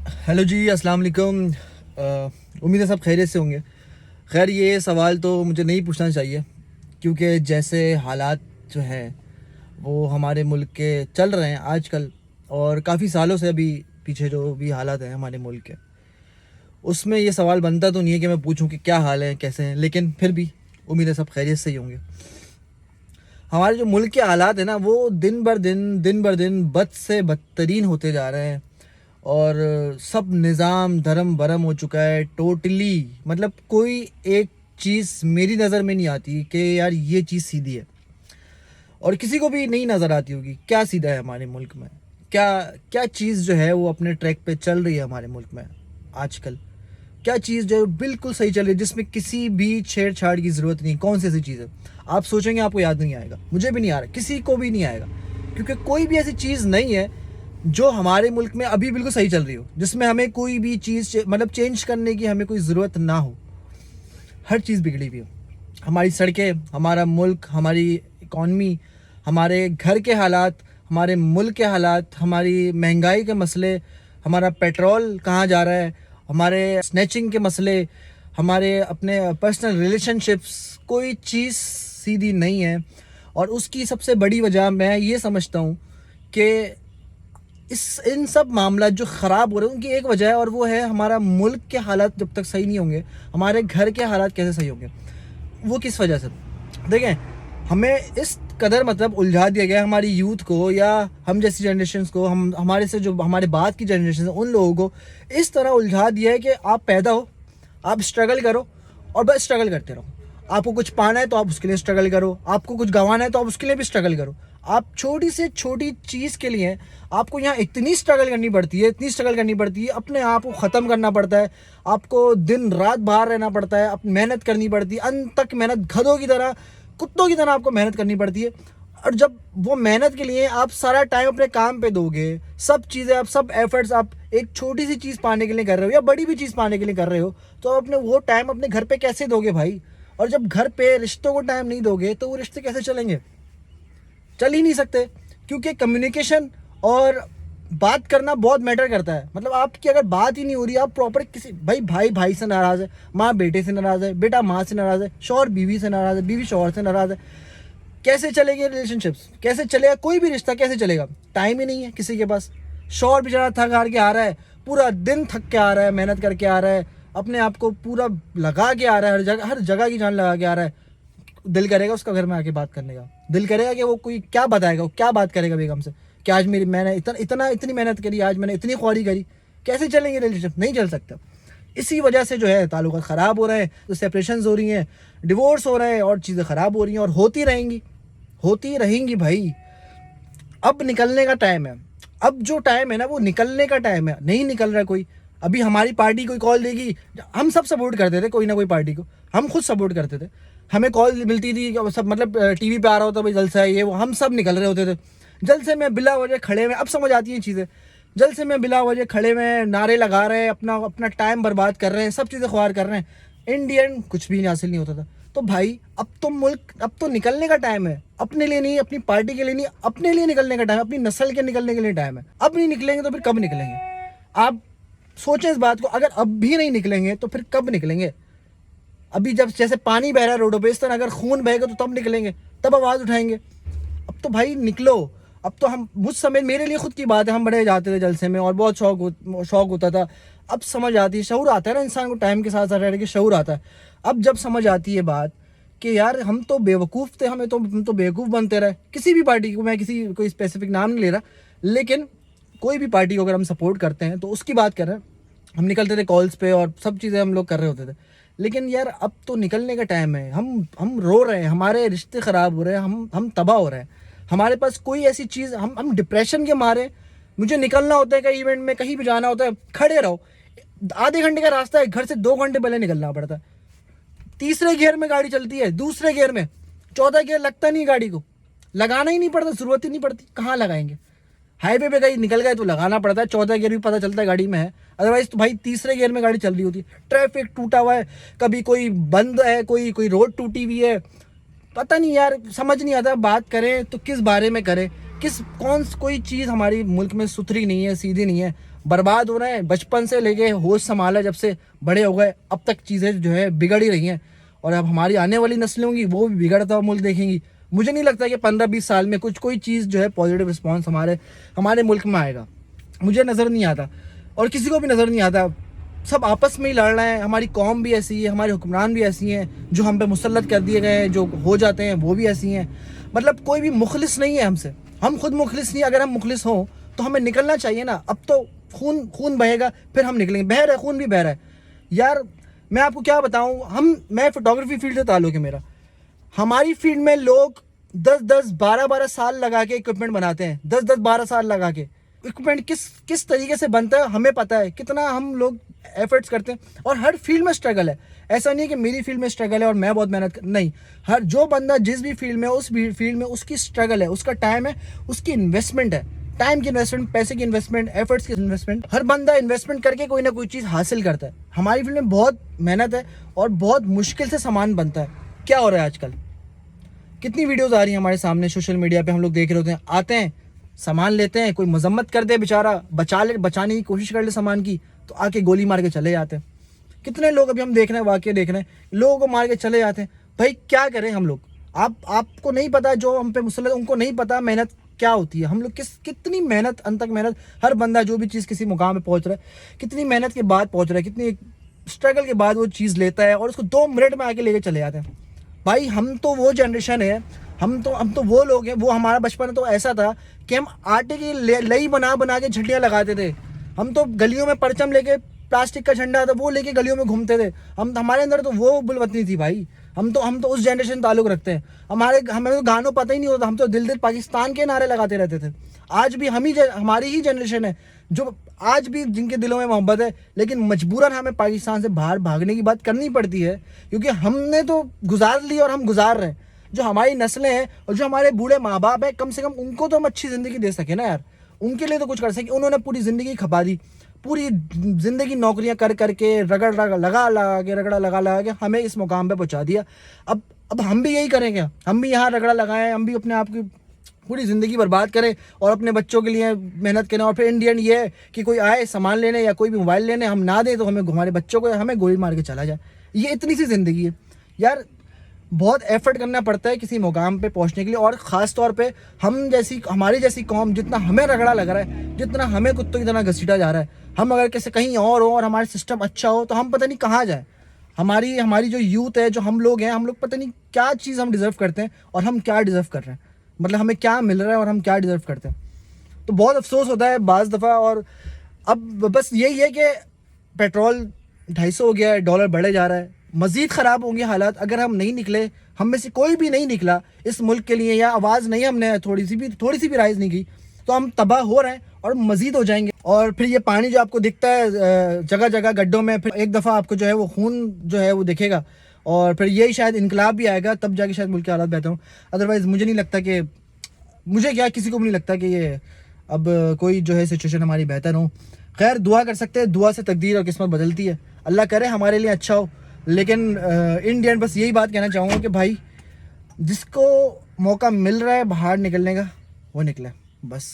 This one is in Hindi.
हेलो जी, अस्सलाम वालेकुम। उम्मीद है सब खैरियत से होंगे। खैर, ये सवाल तो मुझे नहीं पूछना चाहिए, क्योंकि जैसे हालात जो हैं वो हमारे मुल्क के चल रहे हैं आजकल, और काफ़ी सालों से अभी पीछे जो भी हालात हैं हमारे मुल्क के, उसमें ये सवाल बनता तो नहीं है कि मैं पूछूं कि क्या हाल है, कैसे हैं, लेकिन फिर भी उम्मीद है सब खैरियत से ही होंगे। हमारे जो मुल्क के हालात हैं ना, वो दिन बर दिन बद से बदतरीन होते जा रहे हैं, और सब निज़ाम धर्म भरम हो चुका है टोटली। मतलब कोई एक चीज़ मेरी नज़र में नहीं आती कि यार ये चीज़ सीधी है, और किसी को भी नहीं नज़र आती होगी क्या सीधा है हमारे मुल्क में। क्या क्या चीज़ जो है वो अपने ट्रैक पे चल रही है हमारे मुल्क में आजकल। क्या चीज़ जो है बिल्कुल सही चल रही है, जिसमें किसी भी छेड़छाड़ की ज़रूरत नहीं। कौन सी ऐसी चीज़ है आप सोचेंगे आपको याद नहीं आएगा, मुझे भी नहीं आ रहा, किसी को भी नहीं आएगा, क्योंकि कोई भी ऐसी चीज़ नहीं है जो हमारे मुल्क में अभी बिल्कुल सही चल रही हो, जिसमें हमें कोई भी चीज़ मतलब चेंज करने की हमें कोई ज़रूरत ना हो। हर चीज़ बिगड़ी हुई हो, हमारी सड़कें, हमारा मुल्क, हमारी इकॉनमी, हमारे घर के हालात, हमारे मुल्क के हालात, हमारी महंगाई के मसले, हमारा पेट्रोल कहाँ जा रहा है, हमारे स्नैचिंग के मसले, हमारे अपने पर्सनल रिलेशनशिप्स, कोई चीज़ सीधी नहीं है। और उसकी सबसे बड़ी वजह मैं ये समझता हूँ कि इन सब मामला जो ख़राब हो रहे हैं उनकी एक वजह है, और वो है हमारा मुल्क के हालात जब तक सही नहीं होंगे, हमारे घर के हालात कैसे सही होंगे। वो किस वजह से, देखें, हमें इस कदर मतलब उलझा दिया गया हमारी यूथ को, या हम जैसी जनरेशन्स को, हम हमारे से जो हमारे बाद की जनरेशन है उन लोगों को इस तरह उलझा दिया है कि आप पैदा हो, आप स्ट्रगल करो, और बस स्ट्रगल करते रहो। आपको कुछ पाना है तो आप उसके लिए स्ट्रगल करो, आपको कुछ गंवाना है तो आप उसके लिए भी स्ट्रगल करो। आप छोटी से छोटी चीज़ के लिए आपको यहाँ इतनी स्ट्रगल करनी पड़ती है, इतनी स्ट्रगल करनी पड़ती है, अपने आप को ख़त्म करना पड़ता है, आपको दिन रात बाहर रहना पड़ता है, अपनी मेहनत करनी पड़ती है, अंत तक मेहनत, गधों की तरह, कुत्तों की तरह आपको मेहनत करनी पड़ती है। और जब वो मेहनत के लिए आप सारा टाइम अपने काम पे दोगे, सब चीज़ें आप, सब एफर्ट्स आप एक छोटी सी चीज़ पाने के लिए कर रहे हो या बड़ी भी चीज़ पाने के लिए कर रहे हो, तो आप अपने वो टाइम अपने घर पे कैसे दोगे भाई। और जब घर पे रिश्तों को टाइम नहीं दोगे तो वो रिश्ते कैसे चलेंगे, चल ही नहीं सकते। क्योंकि कम्युनिकेशन और बात करना बहुत मैटर करता है। मतलब आपकी अगर बात ही नहीं हो रही, आप प्रॉपर किसी, भाई भाई से नाराज़ है, माँ बेटे से नाराज़ है, बेटा माँ से नाराज़ है, शौहर बीवी से नाराज़ है, बीवी शौहर से नाराज़ है, कैसे चलेंगे रिलेशनशिप्स, कैसे चलेगा कोई भी रिश्ता, कैसे चलेगा। टाइम ही नहीं है किसी के पास। शौहर बेचारा थक हार के आ रहा है, पूरा दिन थक के आ रहा है, मेहनत करके आ रहा है, अपने आप को पूरा लगा के आ रहा है, हर जगह की जान लगा के आ रहा है। दिल करेगा उसका घर में आके बात करने का, दिल करेगा कि वो कोई क्या बताएगा, वो क्या बात करेगा बेगम से कि आज मैंने इतनी मेहनत करी, आज मैंने इतनी ख्वारी करी। कैसे चलेंगे रिलेशनशिप, नहीं चल सकता। इसी वजह से जो है ताल्लुकात ख़राब हो रहे हैं, तो सेपरेशंस हो रही हैं, डिवोर्स हो रहे हैं, और चीज़ें ख़राब हो रही हैं, और होती रहेंगी भाई। अब निकलने का टाइम है। अब जो टाइम है ना, वो निकलने का टाइम है। नहीं निकल रहा कोई। अभी हमारी पार्टी कोई कॉल देगी, हम सब सपोर्ट करते थे कोई ना कोई पार्टी को, हम खुद सपोर्ट करते थे, हमें कॉल मिलती थी, सब मतलब टीवी पे आ रहा होता भाई जलसा है ये वो, हम सब निकल रहे होते थे। जलसे में बिला वजह खड़े हुए, अब समझ आती हैं चीज़ें, जलसे में बिला वजह खड़े हुए, नारे लगा रहे हैं, अपना अपना टाइम बर्बाद कर रहे हैं, सब चीज़ें ख्वार कर रहे हैं। इंडियन कुछ भी हासिल नहीं होता था। तो भाई अब तो निकलने का टाइम है, अपने लिए नहीं, अपनी पार्टी के लिए नहीं, अपने लिए निकलने का टाइम है, अपनी नस्ल के निकलने के लिए टाइम है। अब नहीं निकलेंगे तो फिर कब निकलेंगे। आप सोचें इस बात को, अगर अब भी नहीं निकलेंगे तो फिर कब निकलेंगे। अभी जब जैसे पानी बह रहा है रोडों पे, इस तरह अगर खून बहेगा तो तब निकलेंगे, तब आवाज़ उठाएंगे। अब तो भाई निकलो। अब तो हम, मुझ समय, मेरे लिए खुद की बात है, हम बड़े जाते थे जलसे में और बहुत शौक होता था। अब समझ आती है, शऊर आता है ना इंसान को, टाइम के साथ साथ रह के शऊर आता है। अब जब समझ आती है बात कि यार हम तो बेवकूफ़ थे, हम तो बेवकूफ़ बनते रहे। किसी भी पार्टी को, मैं किसी कोई स्पेसिफिक नाम नहीं ले रहा, लेकिन कोई भी पार्टी को अगर हम सपोर्ट करते हैं तो उसकी बात कर रहे हैं। हम निकलते थे कॉल्स पे और सब चीज़ें हम लोग कर रहे होते थे। लेकिन यार अब तो निकलने का टाइम है। हम रो रहे हैं, हमारे रिश्ते ख़राब हो रहे हैं, हम तबाह हो रहे हैं। हमारे पास कोई ऐसी चीज़, हम डिप्रेशन के मारे, मुझे निकलना होता है कहीं इवेंट में, कहीं भी जाना होता है, खड़े रहो, आधे घंटे का रास्ता है, घर से 2 घंटे पहले निकलना पड़ता है। तीसरे गियर में गाड़ी चलती है, दूसरे गियर में, चौथा गियर लगता नहीं गाड़ी को, लगाना ही नहीं पड़ता, ज़रूरत ही नहीं पड़ती, कहाँ लगाएंगे। हाईवे पे कहीं निकल गए तो लगाना पड़ता है, चौथा गियर भी पता चलता है गाड़ी में है, अदरवाइज तो भाई तीसरे गियर में गाड़ी चल रही होती है। ट्रैफिक टूटा हुआ है, कभी कोई बंद है, कोई रोड टूटी हुई है, पता नहीं यार, समझ नहीं आता बात करें तो किस बारे में करें, कोई चीज़ हमारी मुल्क में सुथरी नहीं है, सीधी नहीं है। बर्बाद हो रहे हैं। बचपन से लेके होश संभाला जब से बड़े हो गए अब तक चीज़ें जो है बिगड़ ही रही हैं, और अब हमारी आने वाली नस्लें होंगी वो भी बिगड़ता हुआ मुल्क देखेंगी। मुझे नहीं लगता कि 15-20 साल में कोई चीज़ जो है पॉजिटिव रिस्पॉन्स हमारे मुल्क में आएगा। मुझे नज़र नहीं आता और किसी को भी नज़र नहीं आता। सब आपस में ही लड़ रहे हैं। हमारी कौम भी ऐसी है, हमारे हुक्मरान भी ऐसी हैं, जो हम पे मुसल्लत कर दिए गए हैं, जो हो जाते हैं वो भी ऐसी हैं। मतलब कोई भी मुखलिस नहीं है हमसे, हम खुद मुखलिस नहीं। अगर हम मुखलिस हों तो हमें निकलना चाहिए ना। अब तो खून बहेगा फिर हम निकलेंगे। बह रहा है, खून भी बह रहा है यार। मैं आपको क्या बताऊं, मैं फोटोग्राफी फील्ड से ताल्लुक है मेरा। हमारी फील्ड में लोग 10-10 12-12 साल लगा के इक्विपमेंट बनाते हैं। 10-10 12 साल लगा के इक्विपमेंट किस तरीके से बनता है हमें पता है, कितना हम लोग एफर्ट्स करते हैं। और हर फील्ड में स्ट्रगल है। ऐसा नहीं है कि मेरी फील्ड में स्ट्रगल है और मैं बहुत मेहनत नहीं। हर जो बंदा जिस भी फील्ड में, उस फील्ड में उसकी स्ट्रगल है, उसका टाइम है, उसकी इन्वेस्टमेंट है। टाइम की इन्वेस्टमेंट, पैसे की इन्वेस्टमेंट, एफर्ट्स की इन्वेस्टमेंट। हर बंदा इन्वेस्टमेंट करके कोई ना कोई चीज़ हासिल करता है। हमारी फील्ड में बहुत मेहनत है और बहुत मुश्किल से सामान बनता है। क्या हो रहा है आजकल, कितनी वीडियोस आ रही हैं हमारे सामने सोशल मीडिया पे, हम लोग देख रहे होते हैं। आते हैं, सामान लेते हैं, कोई मजम्मत कर दे बेचारा, बचाने की कोशिश कर ले सामान की, तो आके गोली मार के चले जाते हैं। कितने लोग अभी हम देख रहे हैं, वाकई देख रहे हैं, लोगों को मार के चले जाते हैं। भाई क्या करें हम लोग? आपको नहीं पता, जो हम पे मुसल्लत उनको नहीं पता मेहनत क्या होती है। हम लोग कितनी मेहनत, अनथक मेहनत, हर बंदा जो भी चीज़ किसी मुकाम पे पहुंच रहा है, कितनी मेहनत के बाद पहुंच रहा है, कितनी स्ट्रगल के बाद वो चीज़ लेता है और उसको 2 मिनट में आके लेके चले जाते हैं। भाई हम तो वो जनरेशन है, हम तो वो लोग हैं, वो हमारा बचपन तो ऐसा था कि हम आटे की लई बना बना के झंडियाँ लगाते थे। हम तो गलियों में परचम लेके, प्लास्टिक का झंडा था वो लेके गलियों में घूमते थे। हमारे अंदर तो वो बुलवतनी थी भाई। हम तो उस जनरेशन ताल्लुक रखते हैं। हमें तो गानों पता ही नहीं होता, हम तो दिल दिल पाकिस्तान के नारे लगाते रहते थे। आज भी हमारी ही जनरेशन है जो आज भी जिनके दिलों में मोहब्बत है, लेकिन मजबूरन हमें पाकिस्तान से बाहर भागने की बात करनी पड़ती है, क्योंकि हमने तो गुजार ली और हम गुजार रहे हैं। जो हमारी नस्लें हैं और जो हमारे बूढ़े माँ बाप हैं, कम से कम उनको तो हम अच्छी ज़िंदगी दे सके ना यार। उनके लिए तो कुछ कर सके। उन्होंने पूरी ज़िंदगी खपा दी, पूरी ज़िंदगी नौकरियां कर करके, रगड़ा लगा के हमें इस मुकाम पे पहुंचा दिया। अब हम भी यही करेंगे, हम भी यहाँ रगड़ा लगाएं, हम भी अपने आप की पूरी ज़िंदगी बर्बाद करें और अपने बच्चों के लिए मेहनत करें, और फिर इंडियन ये है कि कोई आए सामान लेने या कोई भी मोबाइल लेने, हम ना दें तो हमारे बच्चों को हमें गोली मार के चला जाए। ये इतनी सी ज़िंदगी है यार। बहुत एफर्ट करना पड़ता है किसी मुकाम पे पहुंचने के लिए, और ख़ास तौर पे हमारी जैसी कौम, जितना हमें रगड़ा लग रहा है, जितना हमें कुत्तों की तरह घसीटा जा रहा है, हम अगर कैसे कहीं और हो और हमारा सिस्टम अच्छा हो तो हम पता नहीं कहाँ जाए। हमारी जो यूथ है, जो हम लोग हैं, हम लोग पता नहीं क्या चीज़ हम डिज़र्व करते हैं और हम क्या डिज़र्व कर रहे हैं। मतलब हमें क्या मिल रहा है और हम क्या डिज़र्व करते हैं। तो बहुत अफसोस होता है बाज़ दफ़ा। और अब बस यही है कि पेट्रोल 250 हो गया है, डॉलर बढ़े जा रहा है, मज़ीद ख़राब होंगे हालात अगर हम नहीं निकले। हम में से कोई भी नहीं निकला इस मुल्क के लिए, या आवाज़ नहीं हमने थोड़ी सी भी राइज़ नहीं की, तो हम तबाह हो रहे हैं और मज़ीद हो जाएंगे। और फिर ये पानी जो आपको दिखता है जगह जगह गड्ढों में, फिर एक दफ़ा आपको जो है वो खून जो है वो दिखेगा, और फिर यही शायद इनकलाब भी आएगा, तब जाके शायद मुल्क के हालात बेहतर हों। अदरवाइज़ मुझे नहीं लगता कि, मुझे क्या, किसी को भी नहीं लगता कि ये अब कोई जो है सिचुएशन हमारी बेहतर हो। खैर दुआ कर सकते हैं, दुआ से तकदीर और किस्मत बदलती है। अल्लाह करे हमारे लिए अच्छा हो। लेकिन इंडियन बस यही बात कहना चाहूँगा कि भाई जिसको मौका मिल रहा है बाहर निकलने का वो निकले बस।